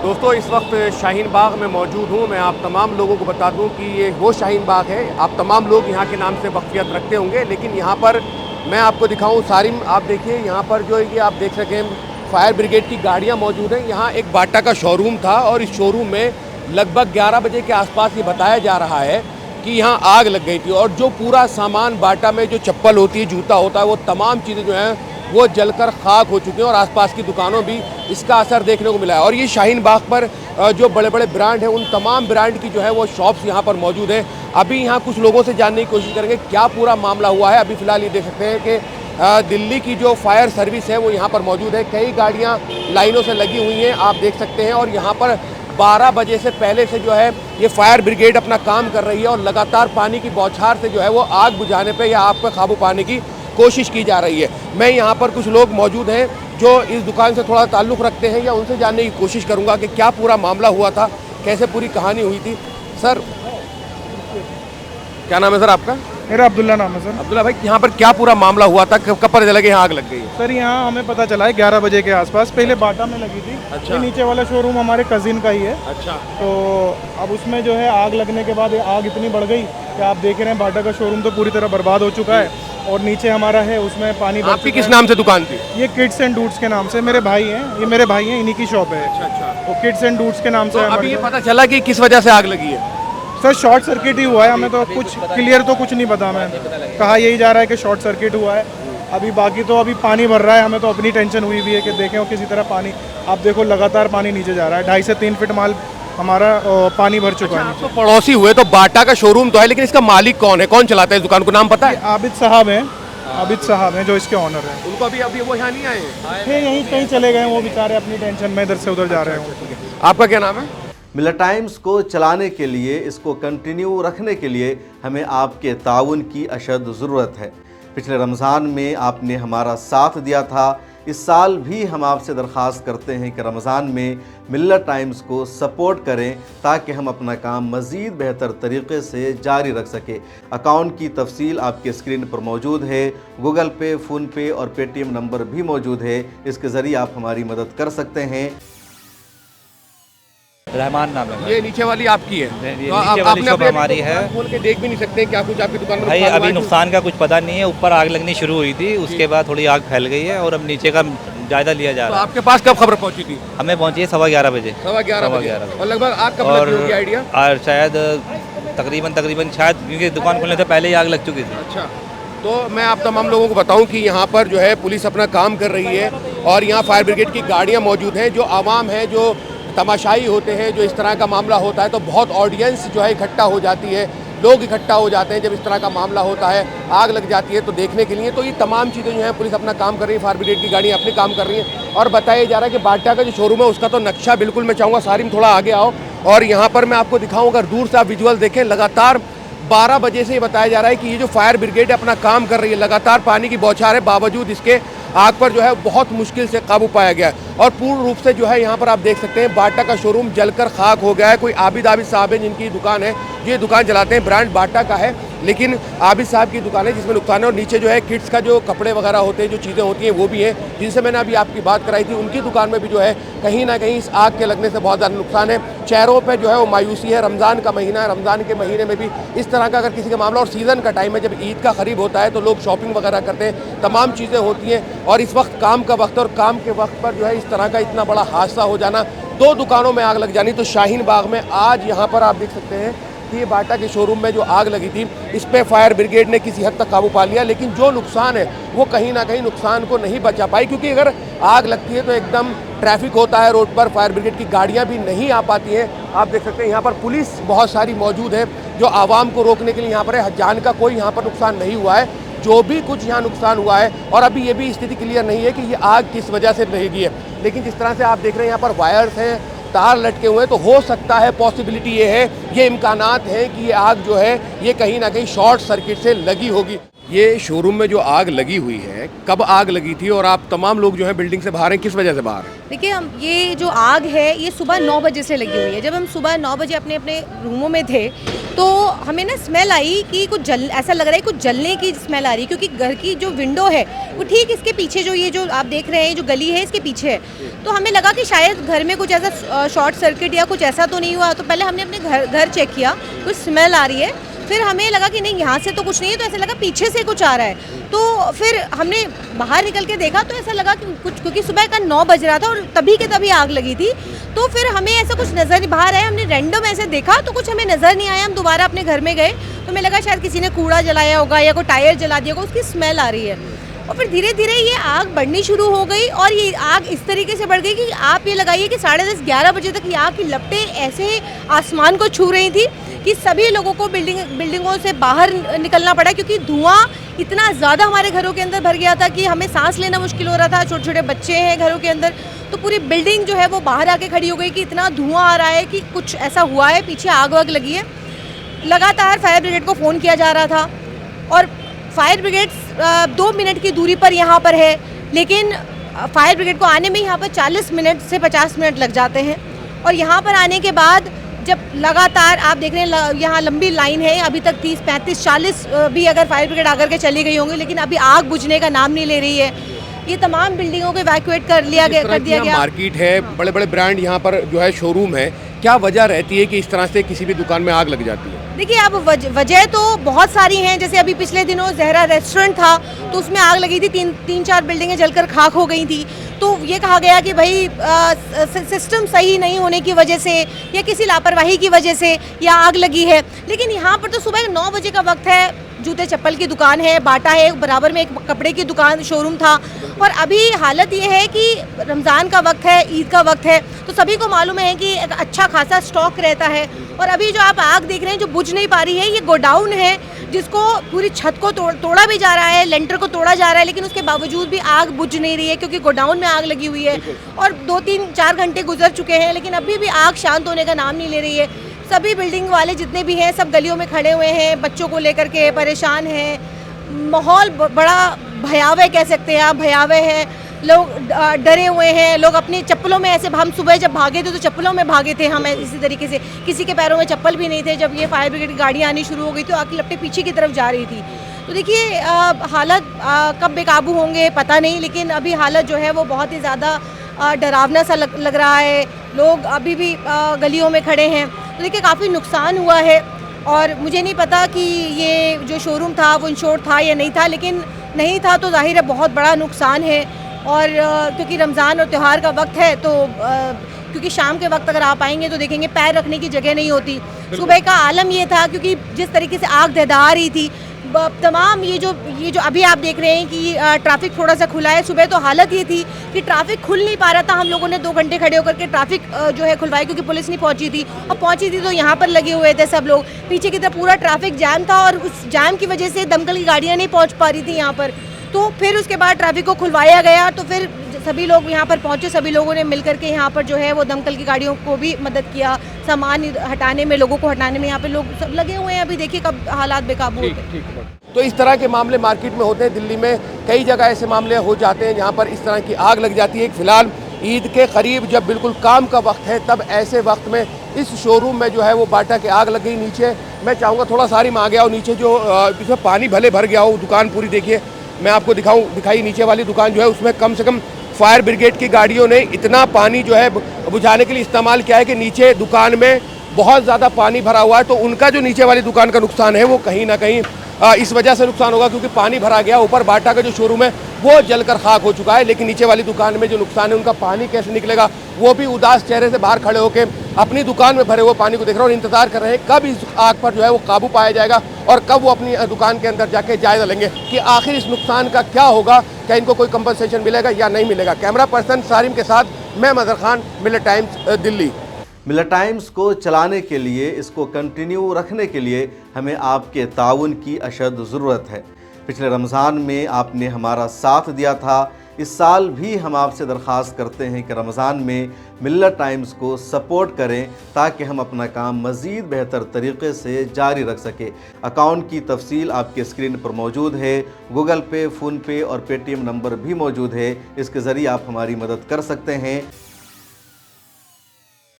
दोस्तों इस वक्त शाहीन बाग में मौजूद हूँ। मैं आप तमाम लोगों को बता दूँ कि ये वो शाहीन बाग है। आप तमाम लोग यहाँ के नाम से वाक़फ़ियत रखते होंगे, लेकिन यहाँ पर मैं आपको दिखाऊँ सारिम, आप देखिए यहाँ पर जो ये आप देख सकें फायर ब्रिगेड की गाड़ियाँ मौजूद हैं। यहाँ एक बाटा का शोरूम था और इस शोरूम में लगभग 11 बजे के आसपास ये बताया जा रहा है कि यहाँ आग लग गई थी और जो पूरा सामान बाटा में जो चप्पल होती है, जूता होता है, वो तमाम चीज़ें जो हैं वो जलकर खाक हो चुके हैं और आसपास की दुकानों भी इसका असर देखने को मिला है। और ये शाहीन बाग पर जो बड़े बड़े ब्रांड हैं, उन तमाम ब्रांड की जो है वो शॉप्स यहाँ पर मौजूद हैं। अभी यहाँ कुछ लोगों से जानने की कोशिश करेंगे क्या पूरा मामला हुआ है। अभी फ़िलहाल ये देख सकते हैं कि दिल्ली की जो फायर सर्विस है वो यहाँ पर मौजूद है। कई गाड़ियाँ लाइनों से लगी हुई हैं, आप देख सकते हैं। और यहाँ पर 12 बजे से पहले से जो है ये फायर ब्रिगेड अपना काम कर रही है और लगातार पानी की बौछार से जो है वो आग बुझाने पे या आग पर काबू पाने की कोशिश की जा रही है। मैं यहाँ पर कुछ लोग मौजूद हैं जो इस दुकान से थोड़ा ताल्लुक़ रखते हैं, या उनसे जानने की कोशिश करूँगा कि क्या पूरा मामला हुआ था, कैसे पूरी कहानी हुई थी। सर क्या नाम है सर आपका? मेरा अब्दुल्ला नाम है सर। अब्दुल्ला भाई, यहाँ पर क्या पूरा मामला हुआ था, कब पता चला कि यहाँ आग लग गई है? सर यहाँ हमें पता चला है 11 बजे के आसपास। पहले बाटा में लगी थी। अच्छा। ये नीचे वाला शोरूम हमारे कजिन का ही है। अच्छा। तो अब उसमें जो है आग लगने के बाद आग इतनी बढ़ गई कि आप देख रहे हैं बाटा का शोरूम तो पूरी तरह बर्बाद हो चुका है। और नीचे हमारा है उसमें पानी भर आपकी चुका किस है। नाम से दुकान थी? ये किड्स एंड डूड्स के नाम से मेरे भाई हैं, ये मेरे भाई हैं, इन्हीं की शॉप है। अच्छा। तो किड्स एंड डूड्स के नाम से तो हमारी अभी ये शॉप। पता चला कि किस वजह से आग लगी है? सर शॉर्ट सर्किट ही हुआ है, हमें तो कुछ क्लियर तो कुछ नहीं पता। मैं कहा यही जा रहा है कि शॉर्ट सर्किट हुआ है। अभी बाकी तो अभी पानी भर रहा है, हमें तो अपनी टेंशन हुई हुई है कि देखें वो किसी तरह पानी, आप देखो लगातार पानी नीचे जा रहा है। 2.5 से 3 फीट माल हमारा पानी भर चुका है। तो पड़ोसी हुए तो बाटा का शोरूम तो है, लेकिन इसका मालिक कौन है, कौन चलाता है इस दुकान को, नाम पता है? आबिद साहब हैं, आबिद साहब हैं जो इसके ऑनर हैं। उनको अभी वो यहाँ नहीं आए थे यहीं कहीं चले गए वो बेचारे अपनी टेंशन में इधर से उधर जा रहे हैं। आपका क्या नाम है? मिलत टाइम्स को चलाने के लिए, इसको कंटिन्यू रखने के लिए हमें आपके ताउन की अशद ज़रूरत है। पिछले रमज़ान में आपने हमारा साथ दिया था। इस साल भी हम आपसे दरख्वास्त करते हैं कि रमज़ान में मिलत टाइम्स को सपोर्ट करें ताकि हम अपना काम मज़ीद बेहतर तरीके से जारी रख सकें। अकाउंट की तफसील आपके स्क्रीन पर मौजूद है। गूगल पे, फ़ोन पे और पेटीएम नंबर भी मौजूद है। इसके ज़रिए आप हमारी मदद कर सकते हैं। रहमान नाम है। ये नीचे वाली आपकी है? ये तो नीचे वाली आपने शॉप अपने हमारी है। खोल के देख भी नहीं सकते क्या कुछ आपकी दुकान में भाई नुकसान अभी हुआ है? नुकसान का कुछ पता नहीं है। ऊपर आग लगनी शुरू हुई थी, उसके बाद थोड़ी आग फैल गई है और अब नीचे का जायजा लिया जा तो रहा है। आपके पास कब खबर पहुंची थी? हमें पहुंची है 11:15 बजे। 11:15 बजे। 11:15 बजे। और लगभग आग कब और लगी होगी आइडिया? और शायद तकरीबन शायद क्योंकि दुकान खुलने से पहले ही आग लग चुकी थी। अच्छा। तो मैं आप तमाम लोगों को बताऊं कि यहाँ पर जो है पुलिस अपना काम कर रही है और यहाँ फायर ब्रिगेड की गाड़ियाँ मौजूद हैं। जो आवाम है, जो तमाशाई होते हैं, जो इस तरह का मामला होता है तो बहुत ऑडियंस जो है इकट्ठा हो जाती है, लोग इकट्ठा हो जाते हैं जब इस तरह का मामला होता है, आग लग जाती है तो देखने के लिए। तो ये तमाम चीज़ें जो हैं पुलिस अपना काम कर रही है, फायर ब्रिगेड की गाड़ियाँ अपने काम कर रही हैं। और बताया जा रहा है कि बाटा का जो शोरूम है उसका तो नक्शा बिल्कुल, मैं चाहूँगा सारिम थोड़ा आगे आओ और यहाँ पर मैं आपको दिखाऊँ। अगर दूर से आप विजुअल देखें, लगातार 12 बजे से ये बताया जा रहा है कि ये जो फायर ब्रिगेड अपना काम कर रही है, लगातार पानी की बौछार है, बावजूद इसके आग पर जो है बहुत मुश्किल से काबू पाया गया है। और पूर्ण रूप से जो है यहाँ पर आप देख सकते हैं बाटा का शोरूम जलकर खाक हो गया है। कोई आबिद साहब है जिनकी दुकान है, ये दुकान चलाते हैं, ब्रांड बाटा का है, लेकिन आबिद साहब की दुकान है जिसमें नुकसान है। और नीचे जो है किड्स का जो कपड़े वगैरह होते हैं, जो चीज़ें होती हैं वो भी हैं, जिनसे मैंने अभी आपकी बात कराई थी। उनकी दुकान में भी जो है कहीं ना कहीं इस आग के लगने से बहुत ज़्यादा नुकसान है। चेहरों पर जो है वो मायूसी है। रमज़ान का महीना है, रमज़ान के महीने में भी इस तरह का अगर किसी का मामला, और सीज़न का टाइम है, जब ईद का करीब होता है तो लोग शॉपिंग वगैरह करते हैं, तमाम चीज़ें होती हैं। और इस वक्त काम का वक्त, और काम के वक्त पर जो है इस तरह का इतना बड़ा हादसा हो जाना, 2 दुकानों में आग लग जानी। तो शाहीन बाग में आज यहाँ पर आप देख सकते हैं कि ये बाटा के शोरूम में जो आग लगी थी, इस पे फायर ब्रिगेड ने किसी हद तक काबू पा लिया, लेकिन जो नुकसान है वो कहीं ना कहीं नुकसान को नहीं बचा पाई। क्योंकि अगर आग लगती है तो एकदम ट्रैफिक होता है रोड पर, फायर ब्रिगेड की गाड़ियाँ भी नहीं आ पाती हैं। आप देख सकते हैं यहाँ पर पुलिस बहुत सारी मौजूद है जो आवाम को रोकने के लिए यहाँ पर है। जान का कोई यहाँ पर नुकसान नहीं हुआ है, जो भी कुछ यहाँ नुकसान हुआ है। और अभी ये भी स्थिति क्लियर नहीं है कि ये आग किस वजह से लगी है, लेकिन जिस तरह से आप देख रहे हैं यहाँ पर वायर्स हैं, तार लटके हुए हैं, तो हो सकता है, पॉसिबिलिटी ये है, ये इम्कानात हैं कि ये आग जो है ये कहीं ना कहीं शॉर्ट सर्किट से लगी होगी। ये शोरूम में जो आग लगी हुई है, कब आग लगी थी और आप तमाम लोग जो है बिल्डिंग से बाहर हैं, किस वजह से बाहर हैं? देखिए, हम ये जो आग है ये सुबह 9 बजे से लगी हुई है। जब हम सुबह 9 बजे अपने अपने रूमों में थे तो हमें ना स्मेल आई कि कुछ ऐसा लग रहा है कुछ जलने की स्मेल आ रही है, क्योंकि घर की जो विंडो है वो ठीक इसके पीछे, जो ये जो आप देख रहे हैं जो गली है इसके पीछे है। तो हमें लगा कि शायद घर में कुछ ऐसा शॉर्ट सर्किट या कुछ ऐसा तो नहीं हुआ। तो पहले हमने अपने घर चेक किया, कुछ स्मेल आ रही है। फिर हमें लगा कि नहीं, यहाँ से तो कुछ नहीं है, तो ऐसा लगा पीछे से कुछ आ रहा है। तो फिर हमने बाहर निकल के देखा तो ऐसा लगा कि कुछ, क्योंकि सुबह का 9 बज रहा था और तभी के तभी आग लगी थी। तो फिर हमें ऐसा कुछ नज़र नहीं, बाहर आया, हमने रैंडम ऐसे देखा तो कुछ हमें नज़र नहीं आया। हम दोबारा अपने घर में गए तो हमें लगा शायद किसी ने कूड़ा जलाया होगा या कोई टायर जला दिया होगा, उसकी स्मेल आ रही है। और फिर धीरे धीरे ये आग बढ़नी शुरू हो गई और ये आग इस तरीके से बढ़ गई कि आप ये लगाइए कि 10:30-11 बजे तक ये आग की लपटें ऐसे आसमान को छू रही थी कि सभी लोगों को बिल्डिंगों से बाहर निकलना पड़ा, क्योंकि धुआं इतना ज़्यादा हमारे घरों के अंदर भर गया था कि हमें सांस लेना मुश्किल हो रहा था। छोटे छोटे बच्चे हैं घरों के अंदर, तो पूरी बिल्डिंग जो है वो बाहर आके खड़ी हो गई कि इतना धुआं आ रहा है कि कुछ ऐसा हुआ है, पीछे आग वाग लगी है। लगातार फायर ब्रिगेड को फ़ोन किया जा रहा था और फायर ब्रिगेड 2 मिनट की दूरी पर यहाँ पर है, लेकिन फायर ब्रिगेड को आने में यहाँ पर 40 मिनट से 50 मिनट लग जाते हैं। और यहाँ पर आने के बाद जब लगातार आप देख रहे हैं यहाँ लंबी लाइन है, अभी तक 30, 35, 40 भी अगर फायर ब्रिगेड आकर के चली गई होंगी, लेकिन अभी आग बुझने का नाम नहीं ले रही है। ये तमाम बिल्डिंगों को इवैक्यूएट कर दिया गया। मार्केट है, बड़े बड़े ब्रांड यहाँ पर जो है शोरूम है, क्या वजह रहती है कि इस तरह से किसी भी दुकान में आग लग जाती है? देखिए, अब वजह तो बहुत सारी हैं। जैसे अभी पिछले दिनों जहरा रेस्टोरेंट था तो उसमें आग लगी थी, 3-4 बिल्डिंगें जलकर खाक हो गई थी। तो ये कहा गया कि भाई सिस्टम सही नहीं होने की वजह से या किसी लापरवाही की वजह से यह आग लगी है। लेकिन यहाँ पर तो सुबह 9 बजे का वक्त है, जूते चप्पल की दुकान है, बाटा है, बराबर में एक कपड़े की दुकान शोरूम था। और अभी हालत ये है कि रमज़ान का वक्त है, ईद का वक्त है, तो सभी को मालूम है कि एक अच्छा खासा स्टॉक रहता है। और अभी जो आप आग देख रहे हैं जो बुझ नहीं पा रही है, ये गोडाउन है जिसको पूरी छत को तोड़ा भी जा रहा है, लेंटर को तोड़ा जा रहा है, लेकिन उसके बावजूद भी आग बुझ नहीं रही है क्योंकि गोडाउन में आग लगी हुई है। और 2-3-4 घंटे गुजर चुके हैं लेकिन अभी भी आग शांत होने का नाम नहीं ले रही है। सभी बिल्डिंग वाले जितने भी हैं सब गलियों में खड़े हुए हैं, बच्चों को लेकर के परेशान हैं। माहौल बड़ा भयावह कह सकते हैं आप, भयावह है। लोग डरे हुए हैं, लोग अपनी चप्पलों में ऐसे, हम सुबह जब भागे थे तो चप्पलों में भागे थे हम, इसी तरीके से किसी के पैरों में चप्पल भी नहीं थे। जब ये फायर ब्रिगेड की गाड़ियाँ आनी शुरू हो गई तो आग की लपटें पीछे की तरफ जा रही थी। तो देखिए, हालत कब बेकाबू होंगे पता नहीं, लेकिन अभी हालत जो है वो बहुत ही ज़्यादा डरावना सा लग रहा है। लोग अभी भी गलियों में खड़े हैं। तो देखिए, काफ़ी नुकसान हुआ है और मुझे नहीं पता कि ये जो शोरूम था वो इंश्योर था या नहीं था, लेकिन नहीं था तो जाहिर है बहुत बड़ा नुकसान है। और क्योंकि रमज़ान और त्यौहार का वक्त है तो क्योंकि शाम के वक्त अगर आप आएंगे तो देखेंगे पैर रखने की जगह नहीं होती। सुबह का आलम ये था क्योंकि जिस तरीके से आग दहदहा रही थी, तमाम ये जो अभी आप देख रहे हैं कि ट्रैफिक थोड़ा सा खुला है। सुबह तो हालत ये थी कि ट्रैफिक खुल नहीं पा रहा था। हम लोगों ने 2 घंटे खड़े होकर के ट्रैफिक जो है खुलवाई, क्योंकि पुलिस नहीं पहुंची थी, और पहुंची थी तो यहाँ पर लगे हुए थे सब लोग। पीछे की तरफ पूरा ट्रैफिक जैम था और उस जैम की वजह से दमकल की गाड़ियाँ नहीं पहुँच पा रही थी यहाँ पर। तो फिर उसके बाद ट्रैफिक को खुलवाया गया, तो फिर सभी लोग यहाँ पर पहुँचे, सभी लोगों ने मिलकर के यहाँ पर जो है वो दमकल की गाड़ियों को भी मदद किया, सामान हटाने में, लोगों को हटाने में। यहाँ पे लोग सब लगे हुए हैं, अभी देखिए कब हालात बेकाबू होते हैं। तो इस तरह के मामले मार्केट में होते हैं। दिल्ली में कई जगह ऐसे मामले हो जाते हैं जहाँ पर इस तरह की आग लग जाती है। फ़िलहाल ईद के करीब जब बिल्कुल काम का वक्त है, तब ऐसे वक्त में इस शोरूम में जो है वो बाटा के आग लग गई। नीचे मैं चाहूँगा थोड़ा सा में आ गया, और नीचे जो जिसमें पानी भले भर गया हो, दुकान पूरी देखिए, मैं आपको दिखाई नीचे वाली दुकान जो है उसमें कम से कम फायर ब्रिगेड की गाड़ियों ने इतना पानी जो है बुझाने के लिए इस्तेमाल किया है कि नीचे दुकान में बहुत ज़्यादा पानी भरा हुआ है। तो उनका जो नीचे वाली दुकान का नुकसान है वो कहीं ना कहीं इस वजह से नुकसान होगा क्योंकि पानी भरा गया। ऊपर बाटा का जो शोरूम है वो जलकर खाक हो चुका है, लेकिन नीचे वाली दुकान में जो नुकसान है उनका पानी कैसे निकलेगा, वो भी उदास चेहरे से बाहर खड़े होकर अपनी दुकान में भरे हुए पानी को देख रहे हैं और इंतजार कर रहे हैं कब इस आग पर जो है वो काबू पाया जाएगा और कब वो अपनी दुकान के अंदर जाके जायजा लेंगे कि आखिर इस नुकसान का क्या होगा, क्या इनको कोई कंपनसेशन मिलेगा या नहीं मिलेगा। कैमरा पर्सन सारिम के साथ मैं मजहर खान, मिलत टाइम्स, दिल्ली। मिलत टाइम्स को चलाने के लिए, इसको कंटिन्यू रखने के लिए हमें आपके ताउन की अशद ज़रूरत है। पिछले रमज़ान में आपने हमारा साथ दिया था, इस साल भी हम आपसे दरख्वास्त करते हैं कि रमज़ान में मिल्लत टाइम्स को सपोर्ट करें ताकि हम अपना काम मज़ीद बेहतर तरीके से जारी रख सकें। अकाउंट की तफसील आपके स्क्रीन पर मौजूद है। गूगल पे, फ़ोन पे और पेटीएम नंबर भी मौजूद है। इसके ज़रिए आप हमारी मदद कर सकते हैं।